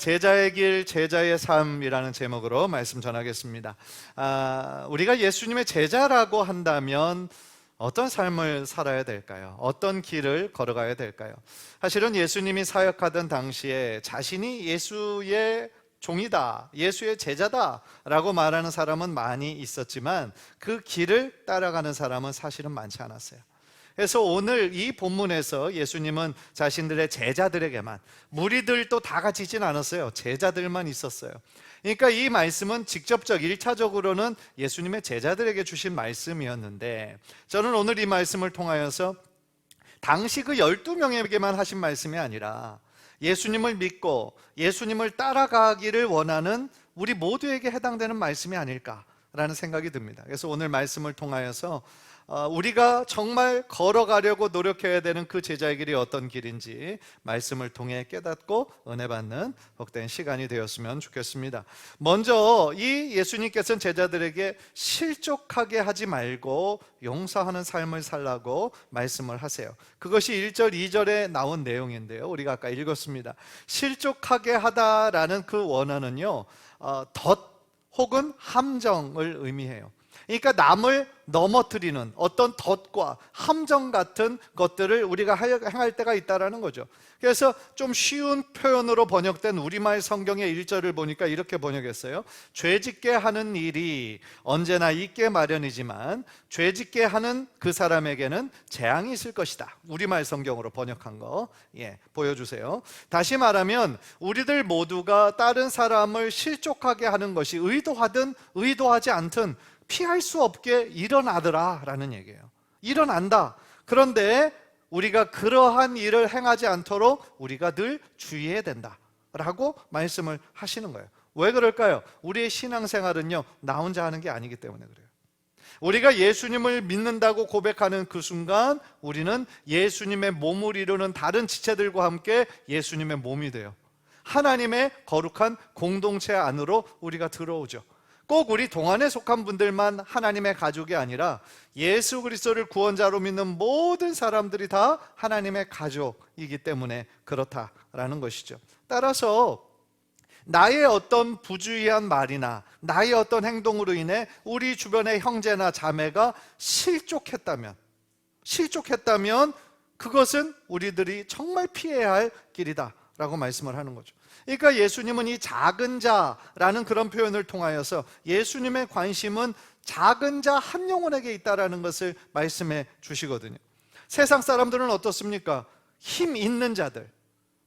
제자의 길, 제자의 삶이라는 제목으로 말씀 전하겠습니다. 우리가 예수님의 제자라고 한다면 어떤 삶을 살아야 될까요? 어떤 길을 걸어가야 될까요? 사실은 예수님이 사역하던 당시에 자신이 예수의 종이다, 예수의 제자다 라고 말하는 사람은 많이 있었지만 그 길을 따라가는 사람은 사실은 많지 않았어요. 그래서 오늘 이 본문에서 예수님은 자신들의 제자들에게만, 무리들도 다 같이 있진 않았어요. 제자들만 있었어요. 그러니까 이 말씀은 직접적 1차적으로는 예수님의 제자들에게 주신 말씀이었는데, 저는 오늘 이 말씀을 통하여서 당시 그 12명에게만 하신 말씀이 아니라 예수님을 믿고 예수님을 따라가기를 원하는 우리 모두에게 해당되는 말씀이 아닐까라는 생각이 듭니다. 그래서 오늘 말씀을 통하여서 우리가 정말 걸어가려고 노력해야 되는 그 제자의 길이 어떤 길인지 말씀을 통해 깨닫고 은혜 받는 복된 시간이 되었으면 좋겠습니다. 먼저 이 예수님께서는 제자들에게 실족하게 하지 말고 용서하는 삶을 살라고 말씀을 하세요. 그것이 1절, 2절에 나온 내용인데요, 우리가 아까 읽었습니다. 실족하게 하다라는 그 원어는요, 덫 혹은 함정을 의미해요. 그러니까 남을 넘어뜨리는 어떤 덫과 함정 같은 것들을 우리가 행할 때가 있다는 거죠. 그래서 좀 쉬운 표현으로 번역된 우리말 성경의 1절을 보니까 이렇게 번역했어요. 죄짓게 하는 일이 언제나 있게 마련이지만 죄짓게 하는 그 사람에게는 재앙이 있을 것이다. 우리말 성경으로 번역한 거 보여주세요. 다시 말하면 우리들 모두가 다른 사람을 실족하게 하는 것이 의도하든 의도하지 않든 피할 수 없게 일어나더라 라는 얘기예요. 일어난다. 그런데 우리가 그러한 일을 행하지 않도록 우리가 늘 주의해야 된다 라고 말씀을 하시는 거예요. 왜 그럴까요? 우리의 신앙생활은요, 나 혼자 하는 게 아니기 때문에 그래요. 우리가 예수님을 믿는다고 고백하는 그 순간 우리는 예수님의 몸을 이루는 다른 지체들과 함께 예수님의 몸이 돼요. 하나님의 거룩한 공동체 안으로 우리가 들어오죠. 꼭 우리 동안에 속한 분들만 하나님의 가족이 아니라 예수 그리스도를 구원자로 믿는 모든 사람들이 다 하나님의 가족이기 때문에 그렇다라는 것이죠. 따라서 나의 어떤 부주의한 말이나 나의 어떤 행동으로 인해 우리 주변의 형제나 자매가 실족했다면 그것은 우리들이 정말 피해야 할 길이다 라고 말씀을 하는 거죠. 그러니까 예수님은 이 작은 자라는 그런 표현을 통하여서 예수님의 관심은 작은 자 한 영혼에게 있다라는 것을 말씀해 주시거든요. 세상 사람들은 어떻습니까? 힘 있는 자들,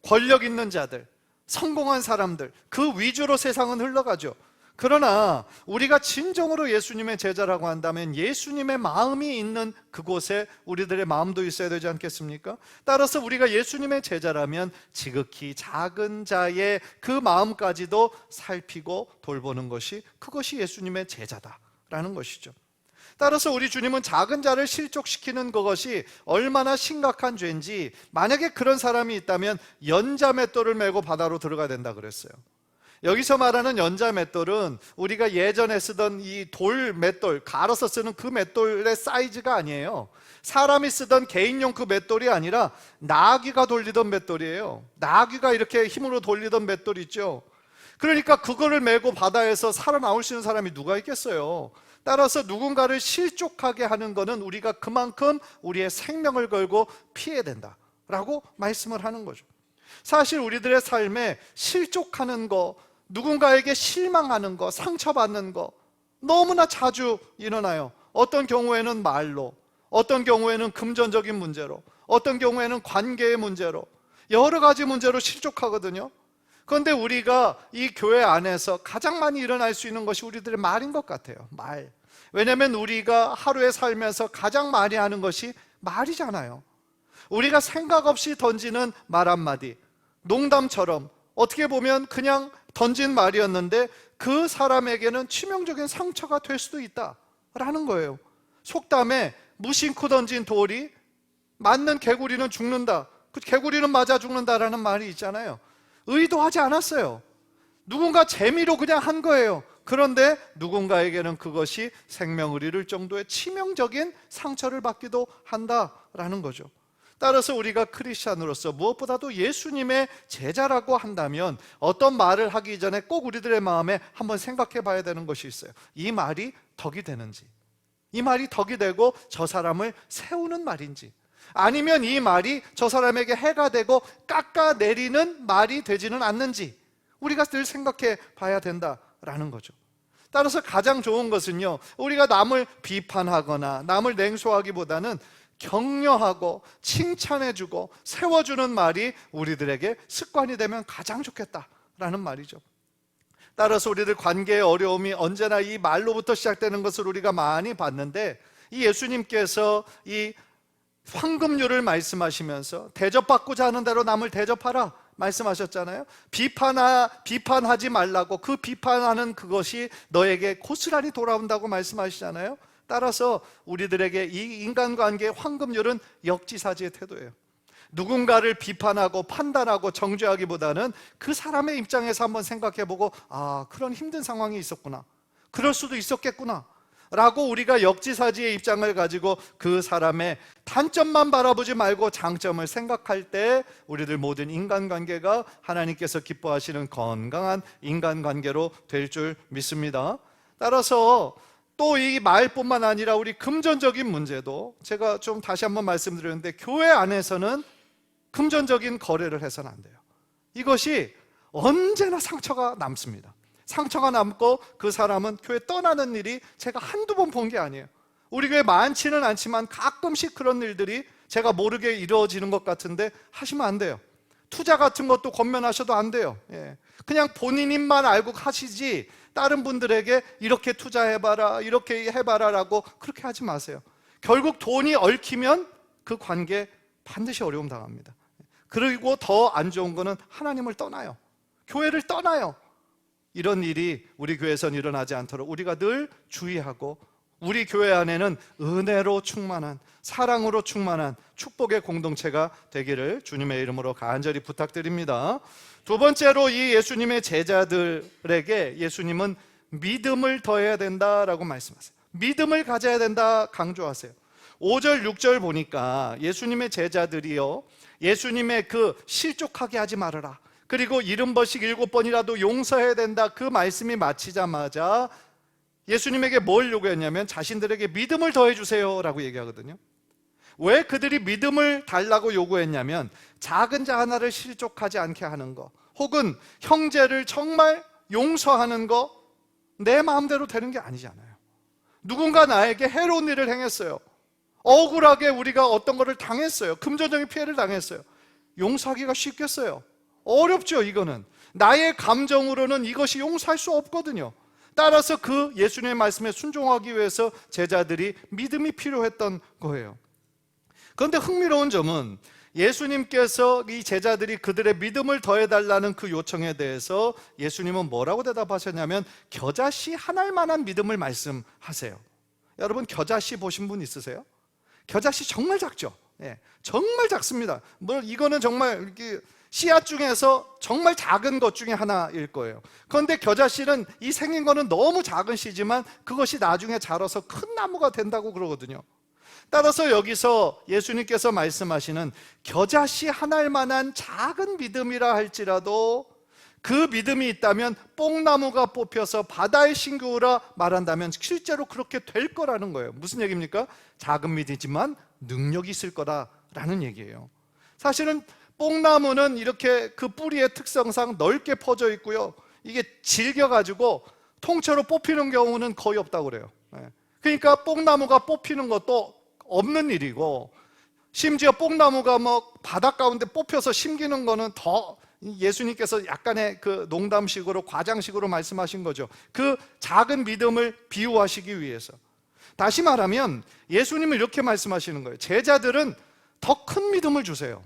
권력 있는 자들, 성공한 사람들, 그 위주로 세상은 흘러가죠. 그러나 우리가 진정으로 예수님의 제자라고 한다면 예수님의 마음이 있는 그곳에 우리들의 마음도 있어야 되지 않겠습니까? 따라서 우리가 예수님의 제자라면 지극히 작은 자의 그 마음까지도 살피고 돌보는 것이, 그것이 예수님의 제자다라는 것이죠. 따라서 우리 주님은 작은 자를 실족시키는 그것이 얼마나 심각한 죄인지, 만약에 그런 사람이 있다면 연자맷돌을 메고 바다로 들어가야 된다 그랬어요. 여기서 말하는 연자맷돌은 우리가 예전에 쓰던 이 돌 맷돌, 갈아서 쓰는 그 맷돌의 사이즈가 아니에요. 사람이 쓰던 개인용 그 맷돌이 아니라 나귀가 돌리던 맷돌이에요. 나귀가 이렇게 힘으로 돌리던 맷돌 있죠. 그러니까 그거를 메고 바다에서 살아나올 수 있는 사람이 누가 있겠어요. 따라서 누군가를 실족하게 하는 것은 우리가 그만큼 우리의 생명을 걸고 피해야 된다라고 말씀을 하는 거죠. 사실 우리들의 삶에 실족하는 거, 누군가에게 실망하는 거, 상처받는 거 너무나 자주 일어나요. 어떤 경우에는 말로, 어떤 경우에는 금전적인 문제로, 어떤 경우에는 관계의 문제로, 여러 가지 문제로 실족하거든요. 그런데 우리가 이 교회 안에서 가장 많이 일어날 수 있는 것이 우리들의 말인 것 같아요. 말. 왜냐하면 우리가 하루에 살면서 가장 많이 하는 것이 말이잖아요. 우리가 생각 없이 던지는 말 한마디, 농담처럼 어떻게 보면 그냥 던진 말이었는데 그 사람에게는 치명적인 상처가 될 수도 있다라는 거예요. 속담에 무심코 던진 돌이 맞는 개구리는 죽는다, 그 개구리는 맞아 죽는다라는 말이 있잖아요. 의도하지 않았어요. 누군가 재미로 그냥 한 거예요. 그런데 누군가에게는 그것이 생명을 잃을 정도의 치명적인 상처를 받기도 한다라는 거죠. 따라서 우리가 크리스찬으로서 무엇보다도 예수님의 제자라고 한다면 어떤 말을 하기 전에 꼭 우리들의 마음에 한번 생각해 봐야 되는 것이 있어요. 이 말이 덕이 되는지, 이 말이 덕이 되고 저 사람을 세우는 말인지, 아니면 이 말이 저 사람에게 해가 되고 깎아내리는 말이 되지는 않는지 우리가 늘 생각해 봐야 된다라는 거죠. 따라서 가장 좋은 것은요, 우리가 남을 비판하거나 남을 냉소하기보다는 격려하고 칭찬해주고 세워주는 말이 우리들에게 습관이 되면 가장 좋겠다라는 말이죠. 따라서 우리들 관계의 어려움이 언제나 이 말로부터 시작되는 것을 우리가 많이 봤는데, 이 예수님께서 이 황금률을 말씀하시면서 대접받고자 하는 대로 남을 대접하라 말씀하셨잖아요. 비판하지 말라고, 그 비판하는 그것이 너에게 고스란히 돌아온다고 말씀하시잖아요. 따라서 우리들에게 이 인간관계의 황금률은 역지사지의 태도예요. 누군가를 비판하고 판단하고 정죄하기보다는 그 사람의 입장에서 한번 생각해보고, 아, 그런 힘든 상황이 있었구나, 그럴 수도 있었겠구나 라고 우리가 역지사지의 입장을 가지고 그 사람의 단점만 바라보지 말고 장점을 생각할 때 우리들 모든 인간관계가 하나님께서 기뻐하시는 건강한 인간관계로 될 줄 믿습니다. 따라서 또 이 말뿐만 아니라 우리 금전적인 문제도 제가 좀 다시 한번 말씀드렸는데, 교회 안에서는 금전적인 거래를 해서는 안 돼요. 이것이 언제나 상처가 남습니다. 상처가 남고 그 사람은 교회 떠나는 일이 제가 한두 번 본 게 아니에요. 우리 교회 많지는 않지만 가끔씩 그런 일들이 제가 모르게 이루어지는 것 같은데 하시면 안 돼요. 투자 같은 것도 권면하셔도 안 돼요. 그냥 본인만 알고 하시지 다른 분들에게 이렇게 투자해봐라, 이렇게 해봐라 라고 그렇게 하지 마세요. 결국 돈이 얽히면 그 관계 반드시 어려움 당합니다. 그리고 더 안 좋은 거는 하나님을 떠나요. 교회를 떠나요. 이런 일이 우리 교회에선 일어나지 않도록 우리가 늘 주의하고, 우리 교회 안에는 은혜로 충만한, 사랑으로 충만한 축복의 공동체가 되기를 주님의 이름으로 간절히 부탁드립니다. 두 번째로 이 예수님의 제자들에게 예수님은 믿음을 더해야 된다라고 말씀하세요. 믿음을 가져야 된다 강조하세요. 5절 6절 보니까 예수님의 제자들이요, 예수님의 그 실족하게 하지 말아라, 그리고 70번씩 7번이라도 용서해야 된다, 그 말씀이 마치자마자 예수님에게 뭘 요구했냐면 자신들에게 믿음을 더해주세요 라고 얘기하거든요. 왜 그들이 믿음을 달라고 요구했냐면, 작은 자 하나를 실족하지 않게 하는 거, 혹은 형제를 정말 용서하는 거 내 마음대로 되는 게 아니잖아요. 누군가 나에게 해로운 일을 행했어요. 억울하게 우리가 어떤 거를 당했어요. 금전적인 피해를 당했어요. 용서하기가 쉽겠어요? 어렵죠. 이거는 나의 감정으로는 이것이 용서할 수 없거든요. 따라서 그 예수님의 말씀에 순종하기 위해서 제자들이 믿음이 필요했던 거예요. 그런데 흥미로운 점은 예수님께서 이 제자들이 그들의 믿음을 더해달라는 그 요청에 대해서 예수님은 뭐라고 대답하셨냐면, 겨자씨 하나일 만한 믿음을 말씀하세요. 여러분, 겨자씨 보신 분 있으세요? 겨자씨 정말 작죠? 정말 작습니다. 이거는 정말 이렇게 씨앗 중에서 정말 작은 것 중에 하나일 거예요. 그런데 겨자씨는 이 생긴 거는 너무 작은 씨지만 그것이 나중에 자라서 큰 나무가 된다고 그러거든요. 따라서 여기서 예수님께서 말씀하시는 겨자씨 하나일 만한 작은 믿음이라 할지라도 그 믿음이 있다면 뽕나무가 뽑혀서 바다의 신구라 말한다면 실제로 그렇게 될 거라는 거예요. 무슨 얘기입니까? 작은 믿음이지만 능력이 있을 거다라는 얘기예요. 사실은 뽕나무는 이렇게 그 뿌리의 특성상 넓게 퍼져 있고요, 이게 질겨가지고 통째로 뽑히는 경우는 거의 없다고 그래요. 그러니까 뽕나무가 뽑히는 것도 없는 일이고, 심지어 뽕나무가 뭐 바닷 가운데 뽑혀서 심기는 거는 더, 예수님께서 약간의 그 농담식으로 과장식으로 말씀하신 거죠. 그 작은 믿음을 비유하시기 위해서. 다시 말하면 예수님은 이렇게 말씀하시는 거예요. 제자들은 더 큰 믿음을 주세요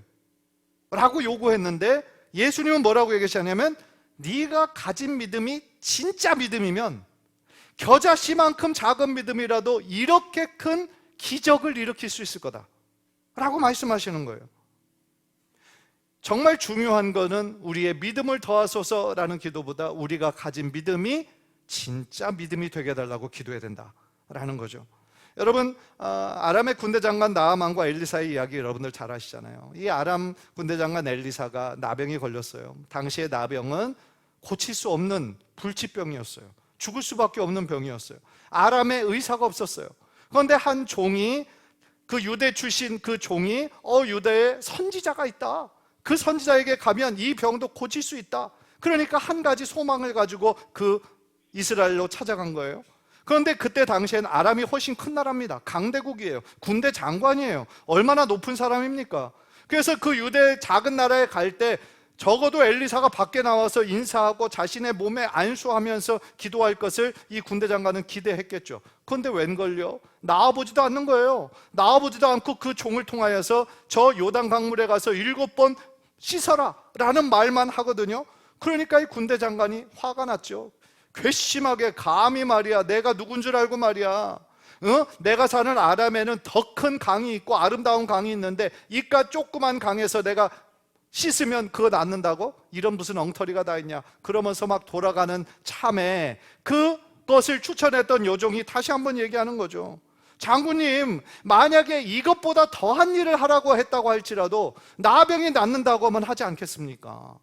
라고 요구했는데, 예수님은 뭐라고 얘기하셨냐면, 네가 가진 믿음이 진짜 믿음이면 겨자씨만큼 작은 믿음이라도 이렇게 큰 기적을 일으킬 수 있을 거다 라고 말씀하시는 거예요. 정말 중요한 거는 우리의 믿음을 더하소서라는 기도보다 우리가 가진 믿음이 진짜 믿음이 되게 해달라고 기도해야 된다라는 거죠. 여러분, 아람의 군대 장관 나아만과 엘리사의 이야기 여러분들 잘 아시잖아요. 이 아람 군대 장관 엘리사가 나병이 걸렸어요. 당시에 나병은 고칠 수 없는 불치병이었어요. 죽을 수밖에 없는 병이었어요. 아람에 의사가 없었어요. 그런데 한 종이, 그 유대 출신 그 종이 유대에 선지자가 있다, 그 선지자에게 가면 이 병도 고칠 수 있다. 그러니까 한 가지 소망을 가지고 그 이스라엘로 찾아간 거예요. 그런데 그때 당시엔 아람이 훨씬 큰 나라입니다. 강대국이에요. 군대 장관이에요. 얼마나 높은 사람입니까? 그래서 그 유대 작은 나라에 갈 때 적어도 엘리사가 밖에 나와서 인사하고 자신의 몸에 안수하면서 기도할 것을 이 군대 장관은 기대했겠죠. 그런데 웬걸요? 나와보지도 않는 거예요. 나와보지도 않고 그 종을 통하여서 저 요단 강물에 가서 7번 씻어라 라는 말만 하거든요. 그러니까 이 군대 장관이 화가 났죠. 괘씸하게 감히 말이야, 내가 누군 줄 알고 말이야, 내가 사는 아람에는 더 큰 강이 있고 아름다운 강이 있는데 이깟 조그만 강에서 내가 씻으면 그거 낫는다고? 이런 무슨 엉터리가 다 있냐. 그러면서 막 돌아가는 참에 그것을 추천했던 요종이 다시 한번 얘기하는 거죠. 장군님, 만약에 이것보다 더한 일을 하라고 했다고 할지라도 나병이 낫는다고 하면 하지 않겠습니까?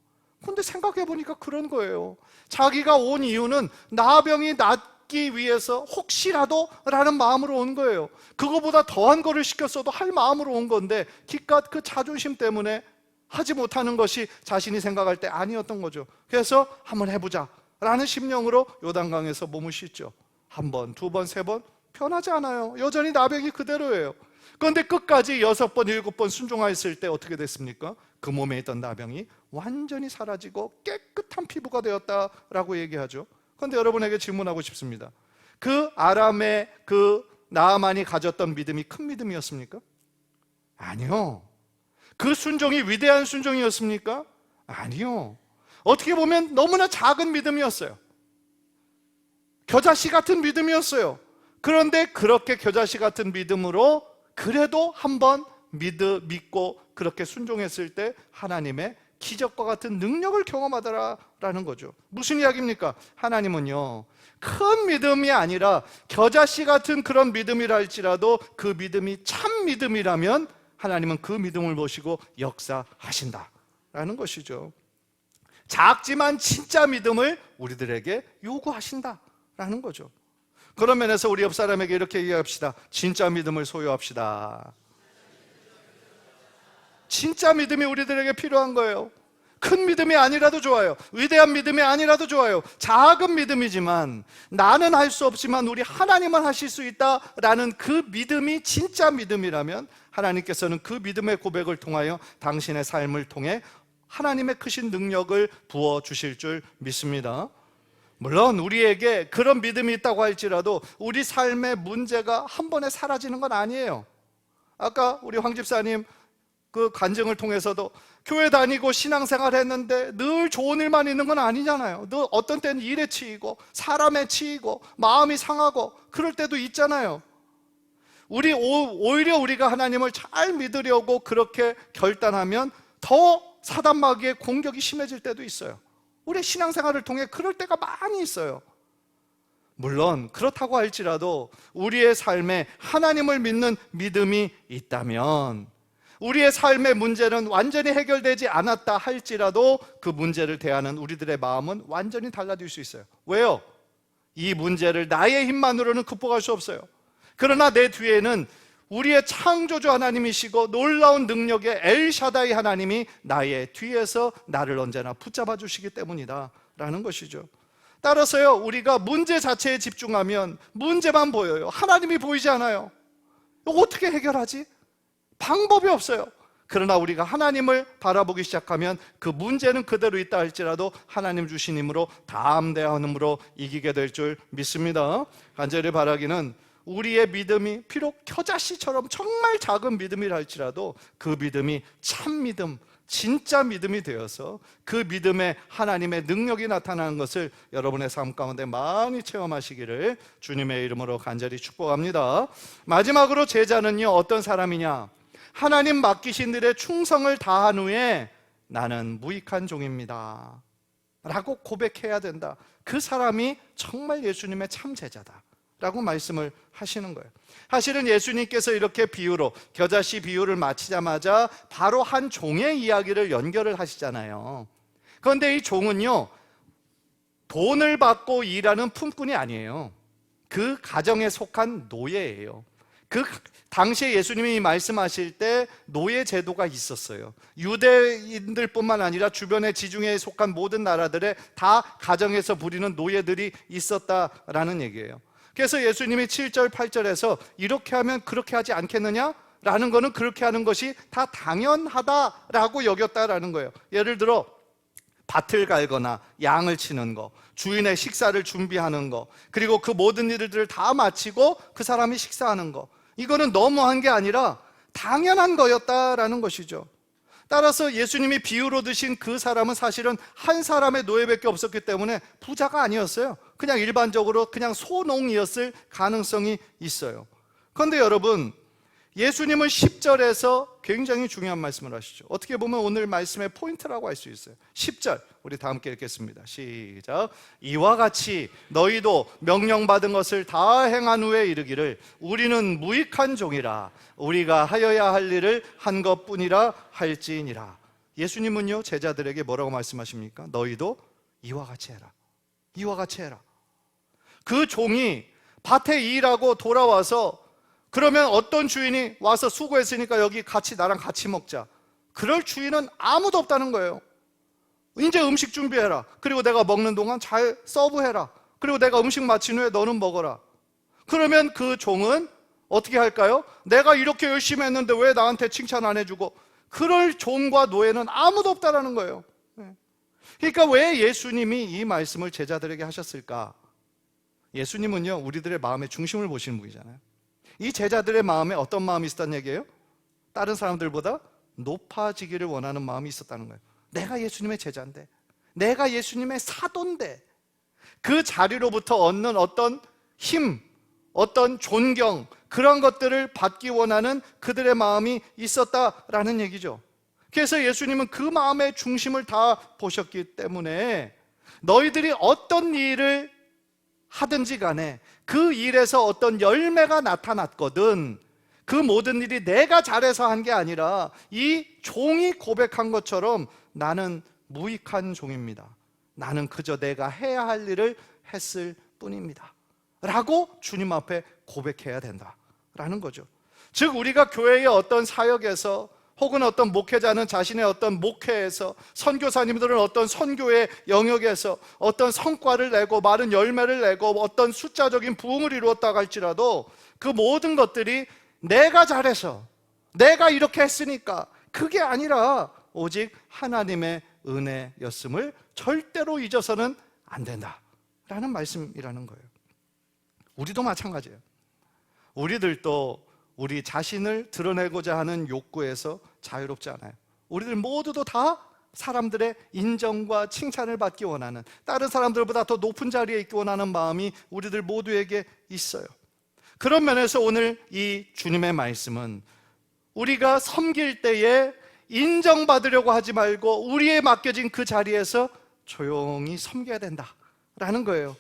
근데 생각해 보니까 그런 거예요. 자기가 온 이유는 나병이 낫기 위해서 혹시라도 라는 마음으로 온 거예요. 그거보다 더한 거를 시켰어도 할 마음으로 온 건데 기껏 그 자존심 때문에 하지 못하는 것이 자신이 생각할 때 아니었던 거죠. 그래서 한번 해보자 라는 심령으로 요단강에서 몸을 씻죠. 한 번, 두 번, 세 번 변하지 않아요. 여전히 나병이 그대로예요. 그런데 끝까지 6번, 7번 순종하였을 때 어떻게 됐습니까? 그 몸에 있던 나병이 완전히 사라지고 깨끗한 피부가 되었다라고 얘기하죠. 그런데 여러분에게 질문하고 싶습니다. 그 아람의 그 나아만이 가졌던 믿음이 큰 믿음이었습니까? 아니요. 그 순종이 위대한 순종이었습니까? 아니요. 어떻게 보면 너무나 작은 믿음이었어요. 겨자씨 같은 믿음이었어요. 그런데 그렇게 겨자씨 같은 믿음으로 그래도 한번 믿고 그렇게 순종했을 때 하나님의 기적과 같은 능력을 경험하더라라는 거죠. 무슨 이야기입니까? 하나님은요, 큰 믿음이 아니라 겨자씨 같은 그런 믿음이라 할지라도 그 믿음이 참 믿음이라면 하나님은 그 믿음을 보시고 역사하신다라는 것이죠. 작지만 진짜 믿음을 우리들에게 요구하신다라는 거죠. 그런 면에서 우리 옆 사람에게 이렇게 얘기합시다. 진짜 믿음을 소유합시다. 진짜 믿음이 우리들에게 필요한 거예요. 큰 믿음이 아니라도 좋아요. 위대한 믿음이 아니라도 좋아요. 작은 믿음이지만 나는 할 수 없지만 우리 하나님은 하실 수 있다라는 그 믿음이 진짜 믿음이라면 하나님께서는 그 믿음의 고백을 통하여 당신의 삶을 통해 하나님의 크신 능력을 부어주실 줄 믿습니다. 물론 우리에게 그런 믿음이 있다고 할지라도 우리 삶의 문제가 한 번에 사라지는 건 아니에요. 아까 우리 황 집사님 그 간증을 통해서도 교회 다니고 신앙생활 했는데 늘 좋은 일만 있는 건 아니잖아요. 늘 어떤 때는 일에 치이고 사람에 치이고 마음이 상하고 그럴 때도 있잖아요. 오히려 우리가 하나님을 잘 믿으려고 그렇게 결단하면 더 사단 마귀의 공격이 심해질 때도 있어요. 우리 신앙생활을 통해 그럴 때가 많이 있어요. 물론 그렇다고 할지라도 우리의 삶에 하나님을 믿는 믿음이 있다면 우리의 삶의 문제는 완전히 해결되지 않았다 할지라도 그 문제를 대하는 우리들의 마음은 완전히 달라질 수 있어요. 왜요? 이 문제를 나의 힘만으로는 극복할 수 없어요. 그러나 내 뒤에는 우리의 창조주 하나님이시고 놀라운 능력의 엘샤다이 하나님이 나의 뒤에서 나를 언제나 붙잡아 주시기 때문이다 라는 것이죠. 따라서요, 우리가 문제 자체에 집중하면 문제만 보여요. 하나님이 보이지 않아요. 이거 어떻게 해결하지? 방법이 없어요. 그러나 우리가 하나님을 바라보기 시작하면 그 문제는 그대로 있다 할지라도 하나님 주신 힘으로 담대함으로 이기게 될 줄 믿습니다. 간절히 바라기는 우리의 믿음이 비록 겨자씨처럼 정말 작은 믿음이라 할지라도 그 믿음이 참 믿음, 진짜 믿음이 되어서 그 믿음에 하나님의 능력이 나타나는 것을 여러분의 삶 가운데 많이 체험하시기를 주님의 이름으로 간절히 축복합니다. 마지막으로 제자는요, 어떤 사람이냐? 하나님 맡기신 일에 충성을 다한 후에 나는 무익한 종입니다 라고 고백해야 된다. 그 사람이 정말 예수님의 참 제자다 라고 말씀을 하시는 거예요. 사실은 예수님께서 이렇게 비유로, 겨자씨 비유를 마치자마자 바로 한 종의 이야기를 연결을 하시잖아요. 그런데 이 종은요, 돈을 받고 일하는 품꾼이 아니에요. 그 가정에 속한 노예예요. 그 당시에 예수님이 말씀하실 때 노예 제도가 있었어요. 유대인들뿐만 아니라 주변의 지중해에 속한 모든 나라들에 다 가정에서 부리는 노예들이 있었다라는 얘기예요. 그래서 예수님이 7절 8절에서 이렇게 하면 그렇게 하지 않겠느냐? 라는 거는 그렇게 하는 것이 다 당연하다라고 여겼다라는 거예요. 예를 들어 밭을 갈거나 양을 치는 거, 주인의 식사를 준비하는 거, 그리고 그 모든 일들을 다 마치고 그 사람이 식사하는 거, 이거는 너무한 게 아니라 당연한 거였다라는 것이죠. 따라서 예수님이 비유로 드신 그 사람은 사실은 한 사람의 노예밖에 없었기 때문에 부자가 아니었어요. 그냥 일반적으로 그냥 소농이었을 가능성이 있어요. 그런데 여러분, 예수님은 10절에서 굉장히 중요한 말씀을 하시죠. 어떻게 보면 오늘 말씀의 포인트라고 할 수 있어요. 10절 우리 다 함께 읽겠습니다. 시작. 이와 같이 너희도 명령받은 것을 다 행한 후에 이르기를 우리는 무익한 종이라 우리가 하여야 할 일을 한 것뿐이라 할지니라. 예수님은요, 제자들에게 뭐라고 말씀하십니까? 너희도 이와 같이 해라. 이와 같이 해라. 그 종이 밭에 일하고 돌아와서 그러면 어떤 주인이 와서 수고했으니까 여기 나랑 같이 먹자. 그럴 주인은 아무도 없다는 거예요. 이제 음식 준비해라. 그리고 내가 먹는 동안 잘 서브해라. 그리고 내가 음식 마친 후에 너는 먹어라. 그러면 그 종은 어떻게 할까요? 내가 이렇게 열심히 했는데 왜 나한테 칭찬 안 해주고? 그럴 종과 노예는 아무도 없다는 거예요. 그러니까 왜 예수님이 이 말씀을 제자들에게 하셨을까? 예수님은요, 우리들의 마음의 중심을 보시는 분이잖아요. 이 제자들의 마음에 어떤 마음이 있었다는 얘기예요? 다른 사람들보다 높아지기를 원하는 마음이 있었다는 거예요. 내가 예수님의 제자인데, 내가 예수님의 사도인데, 그 자리로부터 얻는 어떤 힘, 어떤 존경, 그런 것들을 받기 원하는 그들의 마음이 있었다라는 얘기죠. 그래서 예수님은 그 마음의 중심을 다 보셨기 때문에 너희들이 어떤 일을 하든지 간에 그 일에서 어떤 열매가 나타났거든, 그 모든 일이 내가 잘해서 한 게 아니라 이 종이 고백한 것처럼 나는 무익한 종입니다. 나는 그저 내가 해야 할 일을 했을 뿐입니다 라고 주님 앞에 고백해야 된다라는 거죠. 즉 우리가 교회의 어떤 사역에서 혹은 어떤 목회자는 자신의 어떤 목회에서, 선교사님들은 어떤 선교의 영역에서 어떤 성과를 내고 많은 열매를 내고 어떤 숫자적인 부흥을 이루었다고 할지라도 그 모든 것들이 내가 잘해서 내가 이렇게 했으니까, 그게 아니라 오직 하나님의 은혜였음을 절대로 잊어서는 안 된다라는 말씀이라는 거예요. 우리도 마찬가지예요. 우리들도 우리 자신을 드러내고자 하는 욕구에서 자유롭지 않아요. 우리들 모두도 다 사람들의 인정과 칭찬을 받기 원하는, 다른 사람들보다 더 높은 자리에 있기 원하는 마음이 우리들 모두에게 있어요. 그런 면에서 오늘 이 주님의 말씀은 우리가 섬길 때에 인정받으려고 하지 말고 우리에 맡겨진 그 자리에서 조용히 섬겨야 된다라는 거예요.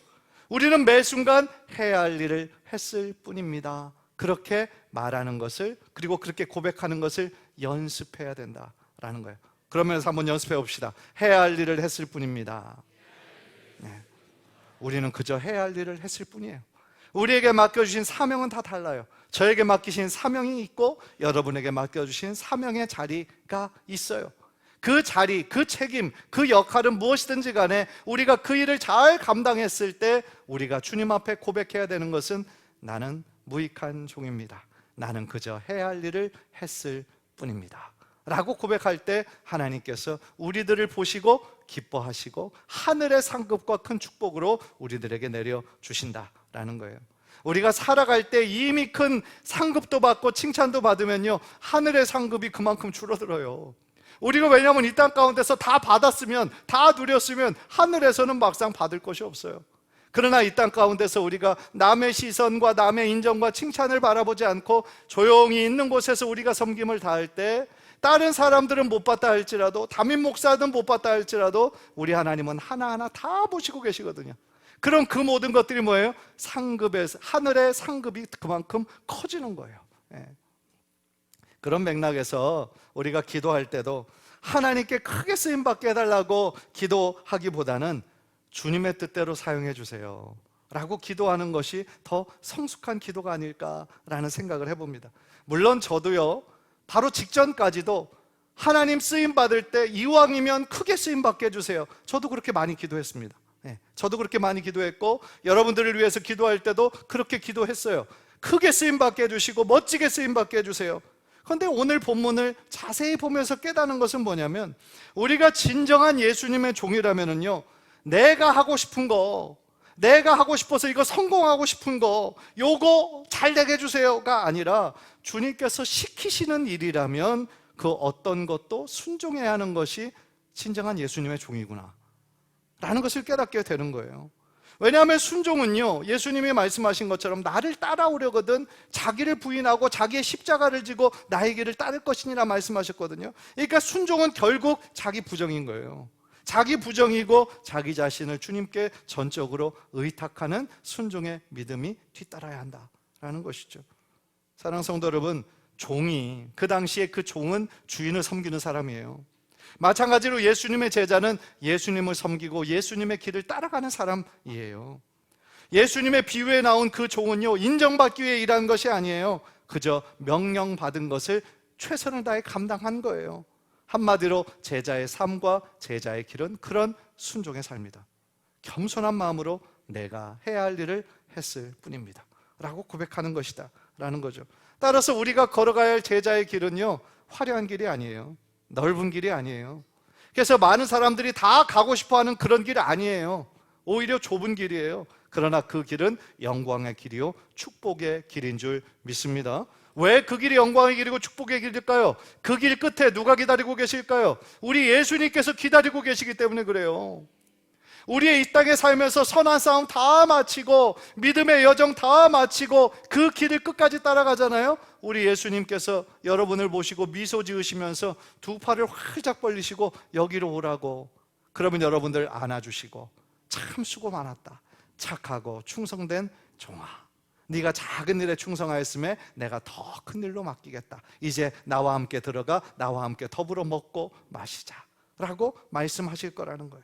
우리는 매 순간 해야 할 일을 했을 뿐입니다. 그렇게 말하는 것을, 그리고 그렇게 고백하는 것을 연습해야 된다라는 거예요. 그러면서 한번 연습해 봅시다. 해야 할 일을 했을 뿐입니다. 네. 우리는 그저 해야 할 일을 했을 뿐이에요. 우리에게 맡겨주신 사명은 다 달라요. 저에게 맡기신 사명이 있고 여러분에게 맡겨주신 사명의 자리가 있어요. 그 자리, 그 책임, 그 역할은 무엇이든지 간에 우리가 그 일을 잘 감당했을 때 우리가 주님 앞에 고백해야 되는 것은 나는 무익한 종입니다. 나는 그저 해야 할 일을 했을 뿐입니다 라고 고백할 때 하나님께서 우리들을 보시고 기뻐하시고 하늘의 상급과 큰 축복으로 우리들에게 내려주신다라는 거예요. 우리가 살아갈 때 이미 큰 상급도 받고 칭찬도 받으면요, 하늘의 상급이 그만큼 줄어들어요. 우리가 왜냐하면 이 땅 가운데서 다 받았으면, 다 누렸으면 하늘에서는 막상 받을 것이 없어요. 그러나 이 땅 가운데서 우리가 남의 시선과 남의 인정과 칭찬을 바라보지 않고 조용히 있는 곳에서 우리가 섬김을 다할 때, 다른 사람들은 못 봤다 할지라도, 담임 목사든 못 봤다 할지라도 우리 하나님은 하나하나 다 보시고 계시거든요. 그럼 그 모든 것들이 뭐예요? 상급에서, 하늘의 상급이 그만큼 커지는 거예요. 예. 그런 맥락에서 우리가 기도할 때도 하나님께 크게 쓰임받게 해달라고 기도하기보다는 주님의 뜻대로 사용해 주세요 라고 기도하는 것이 더 성숙한 기도가 아닐까라는 생각을 해봅니다. 물론 저도요, 바로 직전까지도 하나님 쓰임받을 때 이왕이면 크게 쓰임받게 해주세요, 저도 그렇게 많이 기도했습니다. 저도 그렇게 많이 기도했고 여러분들을 위해서 기도할 때도 그렇게 기도했어요. 크게 쓰임받게 해주시고 멋지게 쓰임받게 해주세요. 그런데 오늘 본문을 자세히 보면서 깨닫는 것은 뭐냐면, 우리가 진정한 예수님의 종이라면요, 내가 하고 싶은 거, 내가 하고 싶어서 이거 성공하고 싶은 거, 요거 잘 되게 해주세요가 아니라 주님께서 시키시는 일이라면 그 어떤 것도 순종해야 하는 것이 진정한 예수님의 종이구나 라는 것을 깨닫게 되는 거예요. 왜냐하면 순종은요, 예수님이 말씀하신 것처럼 나를 따라오려거든 자기를 부인하고 자기의 십자가를 지고 나의 길을 따를 것이니라 말씀하셨거든요. 그러니까 순종은 결국 자기 부정인 거예요. 자기 부정이고 자기 자신을 주님께 전적으로 의탁하는 순종의 믿음이 뒤따라야 한다라는 것이죠. 사랑하는 성도 여러분, 종이, 그 당시에 그 종은 주인을 섬기는 사람이에요. 마찬가지로 예수님의 제자는 예수님을 섬기고 예수님의 길을 따라가는 사람이에요. 예수님의 비유에 나온 그 종은요, 인정받기 위해 일한 것이 아니에요. 그저 명령받은 것을 최선을 다해 감당한 거예요. 한마디로 제자의 삶과 제자의 길은 그런 순종의 삶이다. 겸손한 마음으로 내가 해야 할 일을 했을 뿐입니다 라고 고백하는 것이다 라는 거죠. 따라서 우리가 걸어가야 할 제자의 길은요, 화려한 길이 아니에요. 넓은 길이 아니에요. 그래서 많은 사람들이 다 가고 싶어하는 그런 길이 아니에요. 오히려 좁은 길이에요. 그러나 그 길은 영광의 길이요 축복의 길인 줄 믿습니다. 왜 그 길이 영광의 길이고 축복의 길일까요? 그 길 끝에 누가 기다리고 계실까요? 우리 예수님께서 기다리고 계시기 때문에 그래요. 우리의 이 땅에 살면서 선한 싸움 다 마치고 믿음의 여정 다 마치고 그 길을 끝까지 따라가잖아요. 우리 예수님께서 여러분을 보시고 미소 지으시면서 두 팔을 활짝 벌리시고 여기로 오라고, 그러면 여러분들 안아주시고 참 수고 많았다, 착하고 충성된 종아, 네가 작은 일에 충성하였음에 내가 더 큰 일로 맡기겠다, 이제 나와 함께 들어가 나와 함께 더불어 먹고 마시자 라고 말씀하실 거라는 거예요.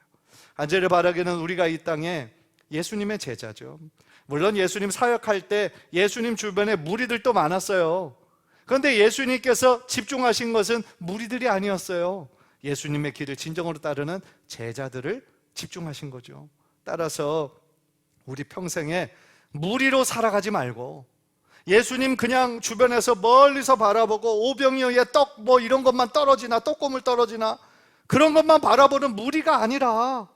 안젤을 바라기는 우리가 이 땅에 예수님의 제자죠. 물론 예수님 사역할 때 예수님 주변에 무리들도 많았어요. 그런데 예수님께서 집중하신 것은 무리들이 아니었어요. 예수님의 길을 진정으로 따르는 제자들을 집중하신 거죠. 따라서 우리 평생에 무리로 살아가지 말고 예수님 그냥 주변에서 멀리서 바라보고 오병이어의 떡 뭐 이런 것만 떨어지나, 떡고물 떨어지나 그런 것만 바라보는 무리가 아니라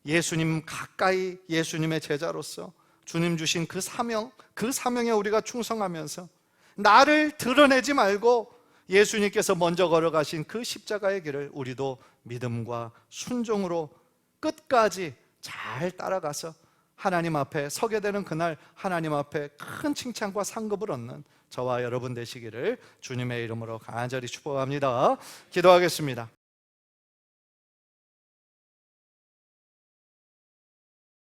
예수님 가까이 예수님의 제자로서 주님 주신 그 사명, 그 사명에 우리가 충성하면서 나를 드러내지 말고 예수님께서 먼저 걸어가신 그 십자가의 길을 우리도 믿음과 순종으로 끝까지 잘 따라가서 하나님 앞에 서게 되는 그날 하나님 앞에 큰 칭찬과 상급을 얻는 저와 여러분 되시기를 주님의 이름으로 간절히 축복합니다. 기도하겠습니다.